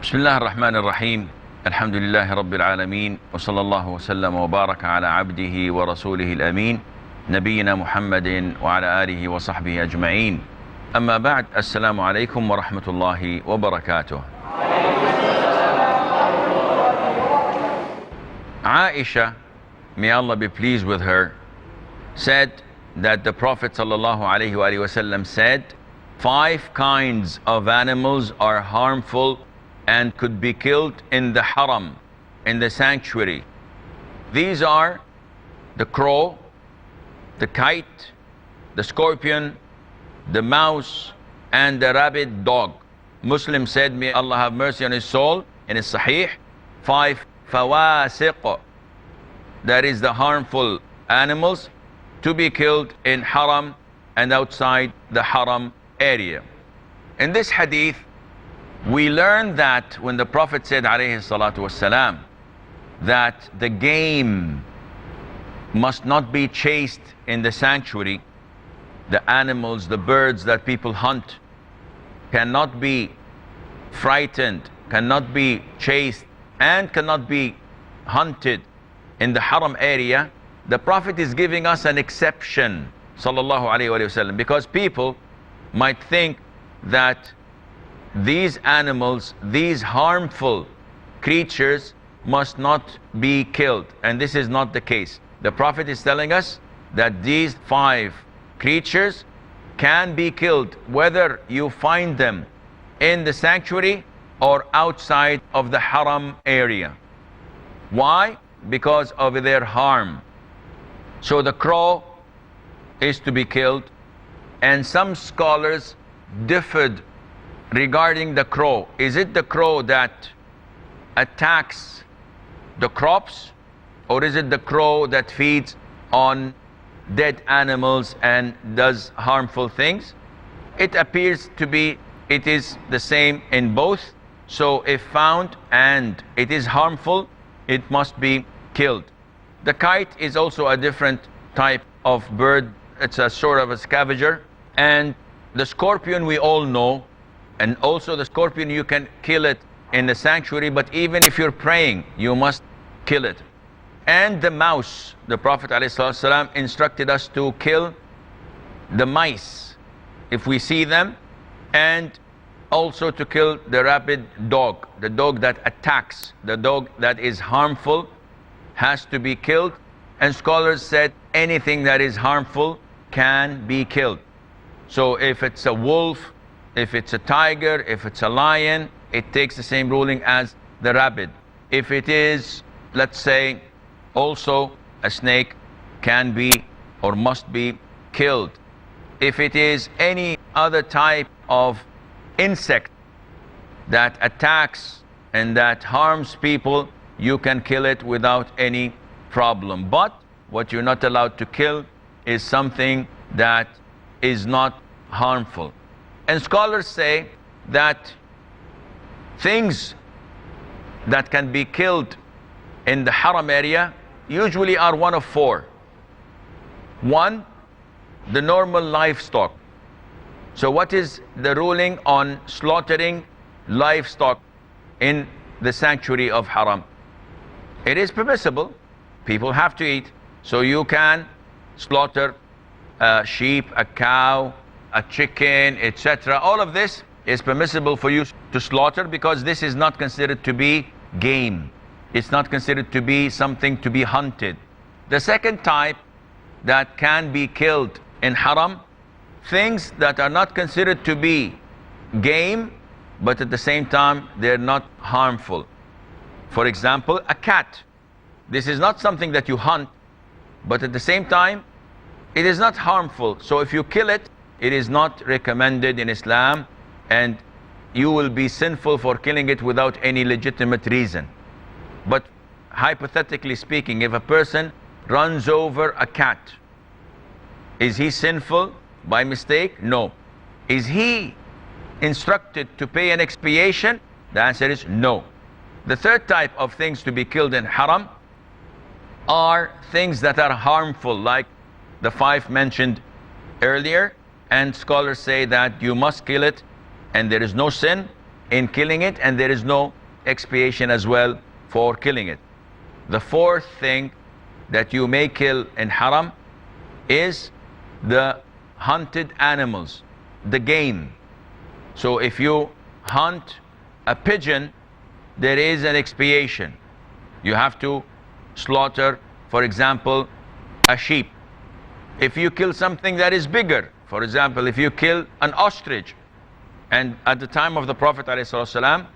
بسم الله الرحمن الرحيم الحمد لله رب العالمين وصلى الله وسلم وبارك على عبده ورسوله الأمين نبينا محمد وعلى آله وصحبه أجمعين. أما بعد، السلام عليكم ورحمة الله وبركاته. Aisha, may Allah be pleased with her, said that the Prophet ﷺ said 5 kinds of animals are harmful and could be killed in the haram, in the sanctuary. These are the crow, the kite, the scorpion, the mouse, and the rabid dog. Muslim said, may Allah have mercy on his soul, in his Sahih, 5 fawasiq, that is the harmful animals to be killed in haram and outside the haram area. In this hadith, we learn that when the Prophet said alayhi salatu wassalam that the game must not be chased in the sanctuary, the animals, the birds that people hunt cannot be frightened, cannot be chased, and cannot be hunted in the haram area. The Prophet is giving us an exception, sallallahu alayhi wa sallam, because people might think that these animals, these harmful creatures must not be killed, and this is not the case. The Prophet is telling us that these 5 creatures can be killed whether you find them in the sanctuary or outside of the haram area. Why? Because of their harm. So the crow is to be killed, and some scholars differed regarding the crow. Is it the crow that attacks the crops, or is it the crow that feeds on dead animals and does harmful things? It appears to be it is the same in both. So if found and it is harmful, it must be killed. The kite is also a different type of bird. It's a sort of a scavenger. And the scorpion we all know, and also the scorpion you can kill it in the sanctuary, but even if you're praying, you must kill it. And the mouse, the Prophet ﷺ instructed us to kill the mice if we see them, and also to kill the rabid dog, the dog that attacks, the dog that is harmful has to be killed. And scholars said anything that is harmful can be killed. So if it's a wolf, if it's a tiger, if it's a lion, it takes the same ruling as the rabid. If it is, let's say, also a snake, can be or must be killed. If it is any other type of insect that attacks and that harms people, you can kill it without any problem. But what you're not allowed to kill is something that is not harmful. And scholars say that things that can be killed in the haram area usually are one of 4. 1, the normal livestock. So what is the ruling on slaughtering livestock in the sanctuary of haram? It is permissible. People have to eat. So you can slaughter a sheep, a cow, a chicken, etc. All of this is permissible for you to slaughter, because this is not considered to be game. It's not considered to be something to be hunted. The second type that can be killed in haram, things that are not considered to be game, but at the same time they're not harmful. For example, a cat. This is not something that you hunt, but at the same time it is not harmful. So if you kill it, it is not recommended in Islam, and you will be sinful for killing it without any legitimate reason. But hypothetically speaking, if a person runs over a cat, is he sinful by mistake? No. Is he instructed to pay an expiation? The answer is no. The third type of things to be killed in haram are things that are harmful, like the 5 mentioned earlier, and scholars say that you must kill it and there is no sin in killing it, and there is no expiation as well for killing it. The fourth thing that you may kill in haram is the hunted animals, the game. So if you hunt a pigeon, there is an expiation. You have to slaughter, for example, a sheep. If you kill something that is bigger, for example, if you kill an ostrich, and at the time of the Prophet ﷺ,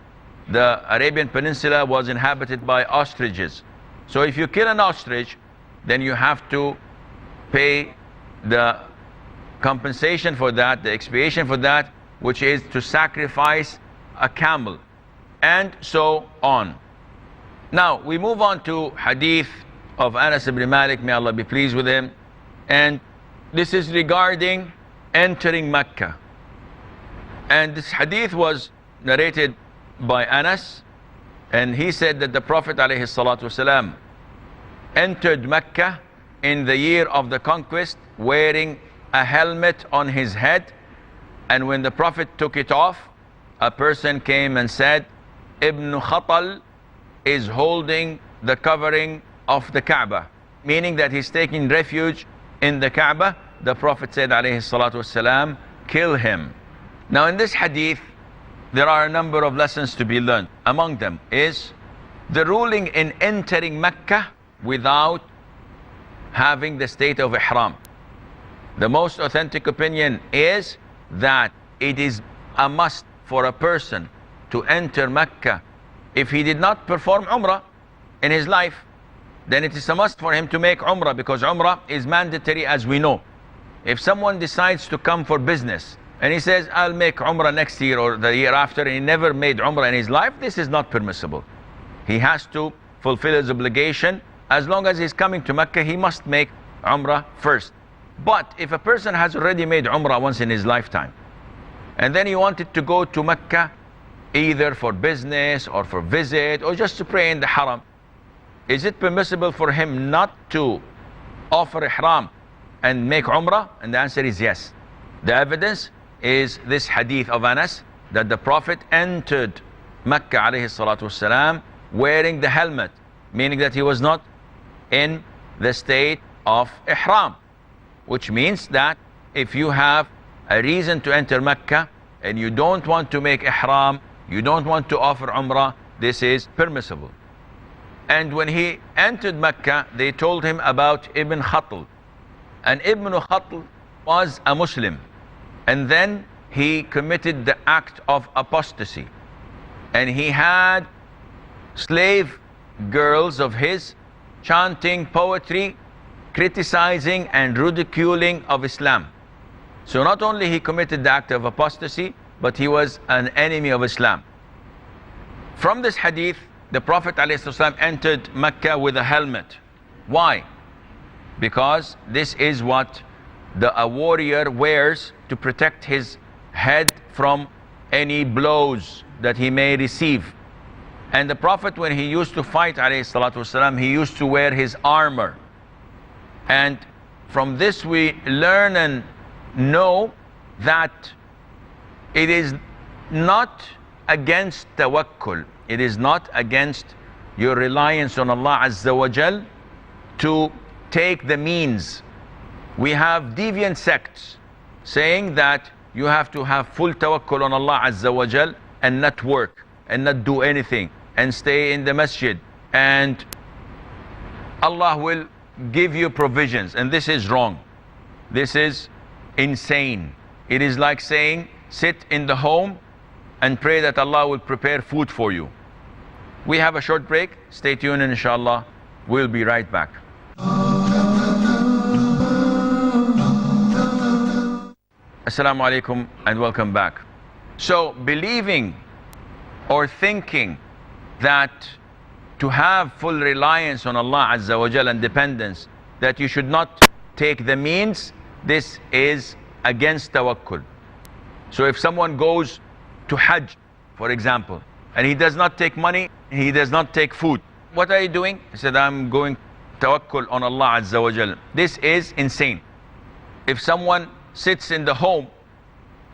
the Arabian Peninsula was inhabited by ostriches. So if you kill an ostrich, then you have to pay the compensation for that, the expiation for that, which is to sacrifice a camel, and so on. Now we move on to hadith of Anas ibn Malik, may Allah be pleased with him, and this is regarding entering Mecca. And this hadith was narrated by Anas, and he said that the Prophet ﷺ entered Mecca in the year of the conquest wearing a helmet on his head, and when the Prophet took it off, a person came and said, Ibn Khatal is holding the covering of the Kaaba, meaning that he's taking refuge in the Kaaba. The Prophet said ﷺ, kill him. Now in this hadith, there are a number of lessons to be learned. Among them is the ruling in entering Mecca without having the state of ihram. The most authentic opinion is that it is a must for a person to enter Mecca. If he did not perform Umrah in his life, then it is a must for him to make Umrah, because Umrah is mandatory, as we know. If someone decides to come for business and he says, I'll make Umrah next year or the year after, and he never made Umrah in his life, this is not permissible. He has to fulfill his obligation. As long as he's coming to Mecca, he must make Umrah first. But if a person has already made Umrah once in his lifetime, and then he wanted to go to Mecca either for business or for visit or just to pray in the haram, is it permissible for him not to offer ihram and make Umrah? And the answer is yes. The evidence is this hadith of Anas, that the Prophet entered Mecca alayhi salatu wasalam wearing the helmet, meaning that he was not in the state of ihram, which means that if you have a reason to enter Mecca and you don't want to make ihram, you don't want to offer Umrah, this is permissible. And when he entered Mecca, they told him about Ibn Khatal. And Ibn Khatal was a Muslim, and then he committed the act of apostasy, and he had slave girls of his chanting poetry, criticizing and ridiculing of Islam. So not only he committed the act of apostasy, but he was an enemy of Islam. From this hadith, the Prophet ﷺ entered Mecca with a helmet. Why? Because this is what a warrior wears to protect his head from any blows that he may receive. And the Prophet, when he used to fight ﷺ, he used to wear his armor. And from this we learn and know that it is not against tawakkul, it is not against your reliance on Allah Azza wa Jal to take the means. We have deviant sects saying that you have to have full tawakkul on Allah Azza wa Jal and not work and not do anything and stay in the masjid, and Allah will give you provisions. And this is wrong. This is insane. It is like saying sit in the home and pray that Allah will prepare food for you. We have a short break. Stay tuned, and inshallah we'll be right back. Assalamu alaikum and welcome back. So believing or thinking that to have full reliance on Allah Azza wa Jal and dependence, that you should not take the means, this is against tawakkul. So if someone goes to Hajj, for example, and he does not take money, he does not take food, what are you doing? He said, I'm going tawakkul on Allah Azza wa Jal. This is insane. If someone sits in the home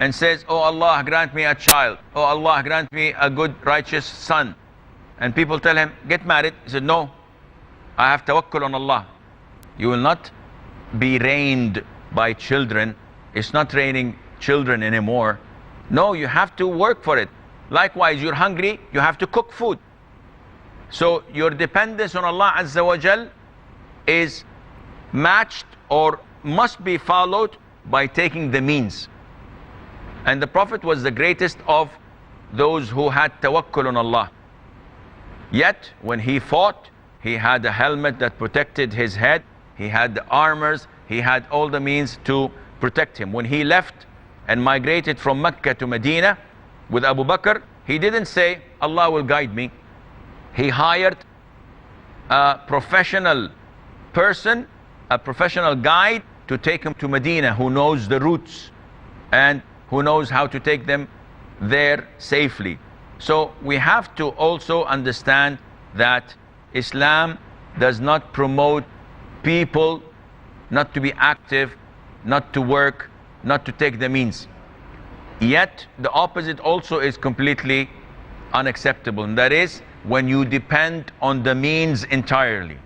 and says, oh Allah, grant me a child. Oh Allah, grant me a good righteous son. And people tell him, get married. He said, no, I have tawakkul on Allah. You will not be reigned by children. It's not raining children anymore. No, you have to work for it. Likewise, you're hungry, you have to cook food. So your dependence on Allah Azza wa Jal is matched or must be followed by taking the means. And the Prophet was the greatest of those who had tawakkul on Allah. Yet, when he fought, he had a helmet that protected his head. He had the armors. He had all the means to protect him. When he left and migrated from Mecca to Medina with Abu Bakr, he didn't say, Allah will guide me. He hired a professional person, a professional guide to take him to Medina, who knows the routes and who knows how to take them there safely. So we have to also understand that Islam does not promote people not to be active, not to work, not to take the means. Yet the opposite also is completely unacceptable, and that is when you depend on the means entirely.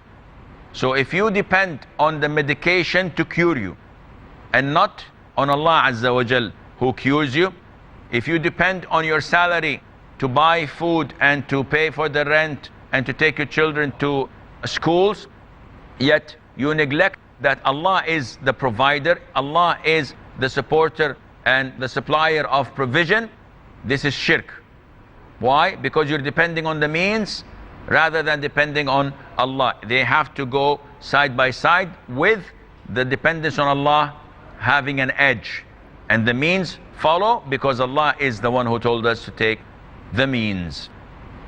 So if you depend on the medication to cure you and not on Allah Azza wa Jal who cures you, if you depend on your salary to buy food and to pay for the rent and to take your children to schools, yet you neglect that Allah is the provider, Allah is the supporter and the supplier of provision, this is shirk. Why? Because you're depending on the means rather than depending on Allah. They have to go side by side, with the dependence on Allah having an edge, and the means follow because Allah is the one who told us to take the means.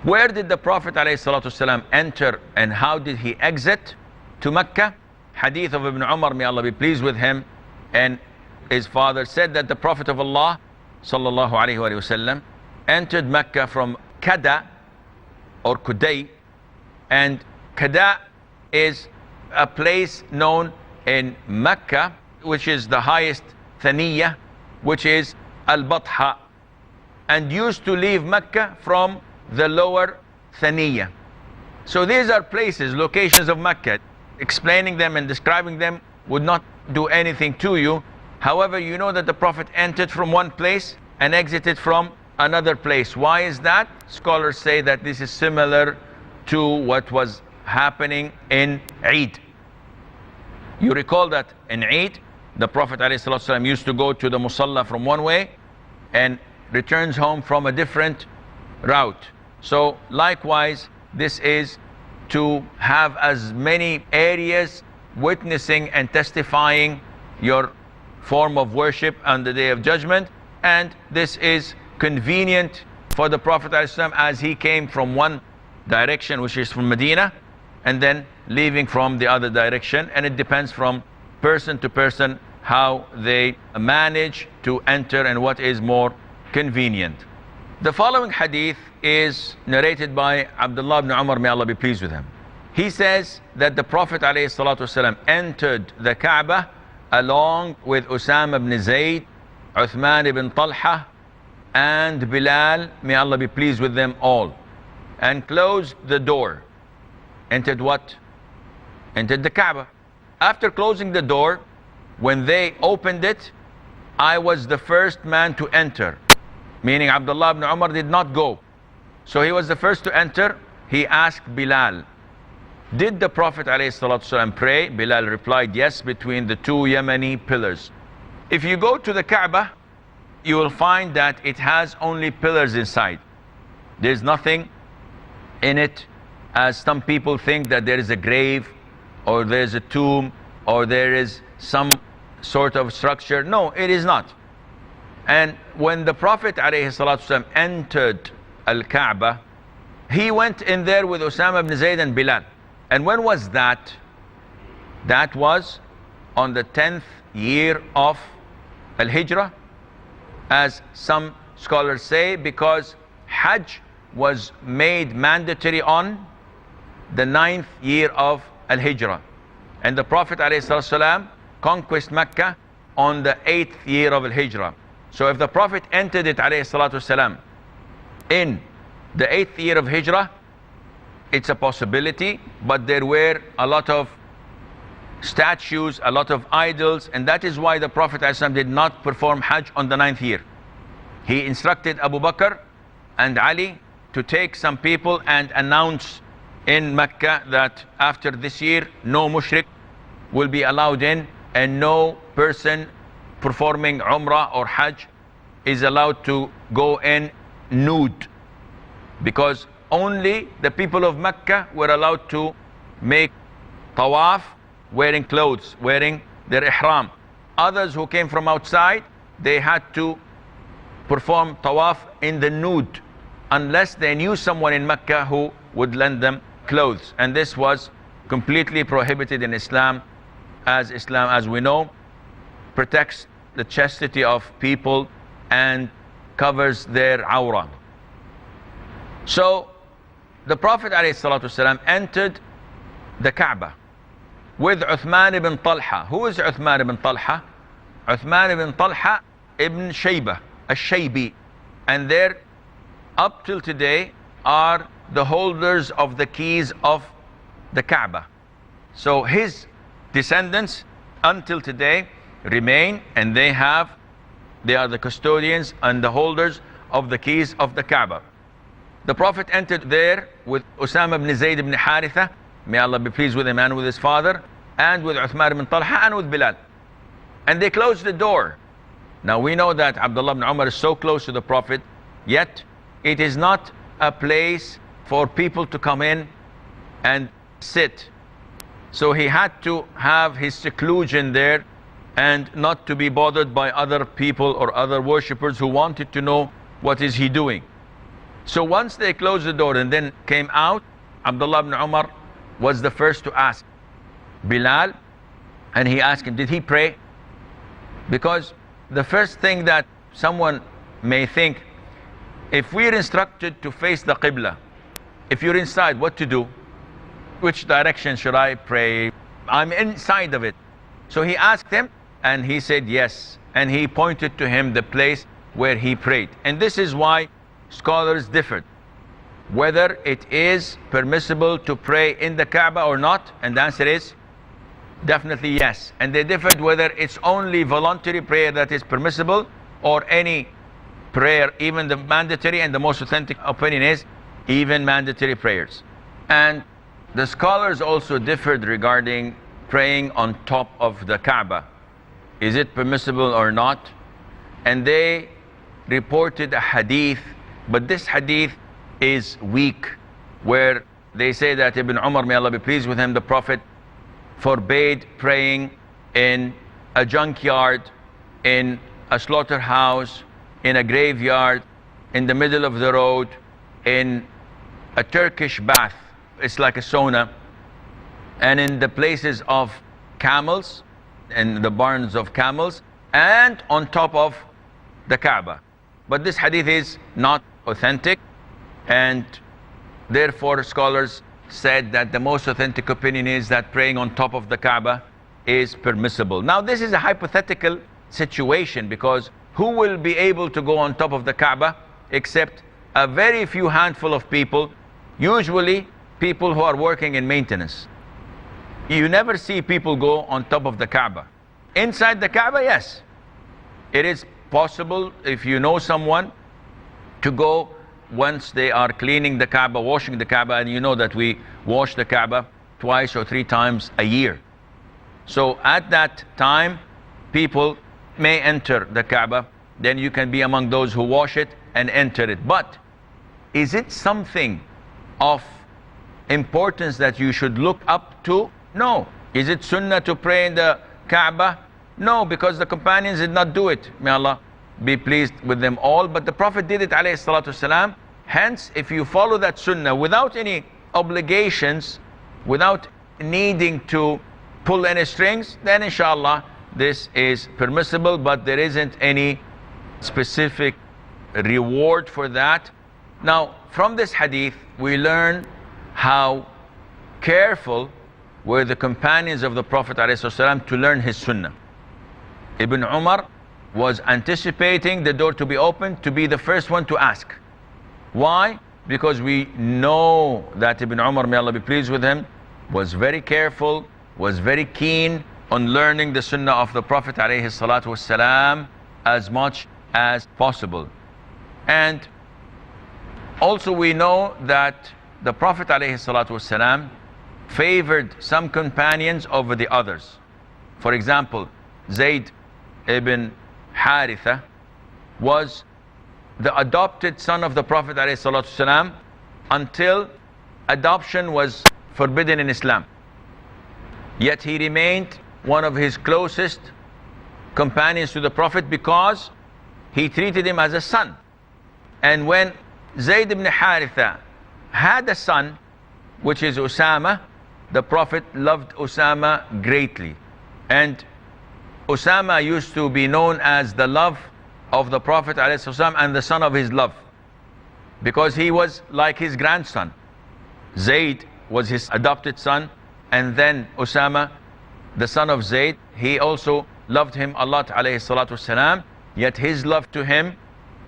Where did the Prophet ﷺ enter and how did he exit to Mecca? Hadith of Ibn Umar, may Allah be pleased with him, and his father said that the Prophet of Allah sallallahu alaihi wasallam entered Mecca from Kada or Kuday, and Kada is a place known in Mecca which is the highest Thaniya, which is Al-Batha, and used to leave Mecca from the lower Thaniya. So these are places, locations of Mecca. Explaining them and describing them would not do anything to you. However, you know that the Prophet entered from one place and exited from another place. Why is that? Scholars say that this is similar to what was happening in Eid. You recall that in Eid, the Prophet ﷺ used to go to the Musalla from one way and returns home from a different route. So likewise, this is to have as many areas witnessing and testifying your form of worship on the Day of Judgment, and this is convenient for the Prophet ﷺ as he came from one direction, which is from Medina, and then leaving from the other direction, and it depends from person to person how they manage to enter and what is more convenient. The following hadith is narrated by Abdullah ibn Umar, may Allah be pleased with him. He says that the Prophet ﷺ entered the Kaaba along with Usama ibn Zayd, Uthman ibn Talha, and Bilal, may Allah be pleased with them all, and closed the door. Entered what? Entered the Kaaba. After closing the door, when they opened it, I was the first man to enter. Meaning Abdullah ibn Umar did not go. So he was the first to enter. He asked Bilal, did the Prophet ﷺ pray? Bilal replied, yes, between the two Yemeni pillars. If you go to the Kaaba, you will find that it has only pillars inside. There's nothing in it, as some people think that there is a grave or there's a tomb or there is some sort of structure. No, it is not. And when the Prophet ﷺ entered Al-Kaaba, he went in there with Usama ibn Zayd and Bilal. And when was that? That was on the 10th year of Al-Hijrah, as some scholars say, because Hajj was made mandatory on the 9th year of Al-Hijrah. And the Prophet ﷺ conquered Mecca on the 8th year of Al-Hijrah. So if the Prophet entered it alayhi salatu wasalam in the 8th year of Hijrah, it's a possibility, but there were a lot of statues, a lot of idols, and that is why the Prophet ﷺ did not perform Hajj on the 9th year. He instructed Abu Bakr and Ali to take some people and announce in Mecca that after this year no mushrik will be allowed in, and no person performing Umrah or Hajj is allowed to go in nude, because only the people of Mecca were allowed to make tawaf wearing clothes, wearing their ihram. Others who came from outside, they had to perform tawaf in the nude, unless they knew someone in Mecca who would lend them clothes. And this was completely prohibited in Islam, as we know, protects the chastity of people and covers their awrah. So the Prophet ﷺ entered the Kaaba with Uthman ibn Talha. Who is Uthman ibn Talha? Uthman ibn Talha ibn Shaybah, al-Shaybi. And there, up till today, are the holders of the keys of the Kaaba. So his descendants until today remain, and they are the custodians and the holders of the keys of the Kaaba. The Prophet entered there with Usama ibn Zayd ibn Haritha, may Allah be pleased with him and with his father, and with Uthman ibn Talha and with Bilal. And they closed the door. Now we know that Abdullah ibn Umar is so close to the Prophet, yet it is not a place for people to come in and sit. So he had to have his seclusion there and not to be bothered by other people or other worshippers who wanted to know what is he doing. So once they closed the door and then came out, Abdullah ibn Umar was the first to ask Bilal, and he asked him, did he pray? Because the first thing that someone may think, if we're instructed to face the Qibla, if you're inside, what to do? Which direction should I pray? I'm inside of it. So he asked him, and he said yes. And he pointed to him the place where he prayed. And this is why scholars differed, whether it is permissible to pray in the Kaaba or not. And the answer is definitely yes. And they differed whether it's only voluntary prayer that is permissible, or any prayer, even the mandatory. And the most authentic opinion is even mandatory prayers. And the scholars also differed regarding praying on top of the Kaaba. Is it permissible or not? And they reported a hadith, but this hadith is weak, where they say that Ibn Umar, may Allah be pleased with him, the Prophet forbade praying in a junkyard, in a slaughterhouse, in a graveyard, in the middle of the road, in a Turkish bath, it's like a sauna, and in the places of camels, in the barns of camels, and on top of the Kaaba. But this hadith is not authentic, and therefore scholars said that the most authentic opinion is that praying on top of the Kaaba is permissible. Now this is a hypothetical situation, because who will be able to go on top of the Kaaba except a very few handful of people, usually people who are working in maintenance. You never see people go on top of the Kaaba. Inside the Kaaba, yes. It is possible, if you know someone, to go once they are cleaning the Kaaba, washing the Kaaba, and you know that we wash the Kaaba twice or 3 times a year. So at that time, people may enter the Kaaba, then you can be among those who wash it and enter it. But is it something of importance that you should look up to? No. Is it sunnah to pray in the Kaaba? No, because the companions did not do it. May Allah be pleased with them all. But the Prophet did it, alayhi salatu wasalam. Hence, if you follow that sunnah without any obligations, without needing to pull any strings, then inshallah this is permissible, but there isn't any specific reward for that. Now, from this hadith, we learn how careful were the companions of the Prophet ﷺ to learn his sunnah. Ibn Umar was anticipating the door to be opened to be the first one to ask. Why? Because we know that Ibn Umar, may Allah be pleased with him, was very careful, was very keen on learning the sunnah of the Prophet ﷺ as much as possible. And also we know that the Prophet ﷺ favored some companions over the others. For example, Zayd ibn Haritha was the adopted son of the Prophet ﷺ until adoption was forbidden in Islam. Yet he remained one of his closest companions to the Prophet because he treated him as a son. And when Zayd ibn Haritha had a son, which is Usama, the Prophet loved Usama greatly. And Usama used to be known as the love of the Prophet ﷺ and the son of his love, because he was like his grandson. Zayd was his adopted son, and then Usama, the son of Zayd, he also loved him a lot, ﷺ, yet his love to him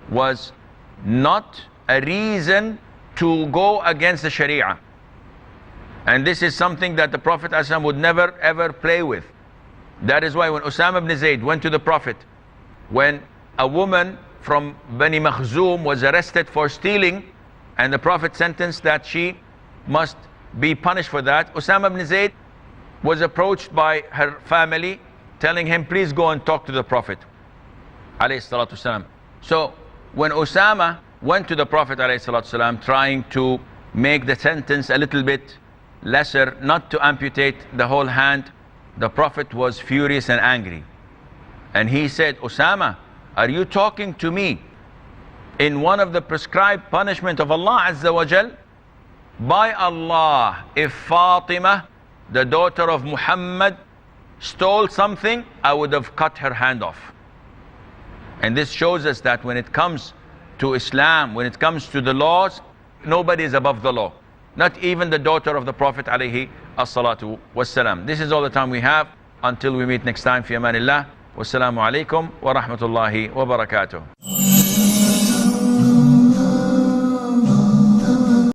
was not a reason to go against the Sharia. And this is something that the Prophet ﷺ would never ever play with. That is why when Usama ibn Zayd went to the Prophet, when a woman from Bani Makhzum was arrested for stealing, and the Prophet sentenced that she must be punished for that, Usama ibn Zayd was approached by her family telling him, please go and talk to the Prophet ﷺ. So when Usama went to the Prophet ﷺ trying to make the sentence a little bit lesser, not to amputate the whole hand, the Prophet was furious and angry. And he said, Usama, are you talking to me in one of the prescribed punishment of Allah Azza wa Jal? By Allah, if Fatima, the daughter of Muhammad, stole something, I would have cut her hand off. And this shows us that when it comes to Islam, when it comes to the laws, nobody is above the law. Not even the daughter of the Prophet alayhi as-salatu was-salam. This is all the time we have. Until we meet next time, fi amanillah. Wassalamu alaikum wa rahmatullahi wa barakatuh.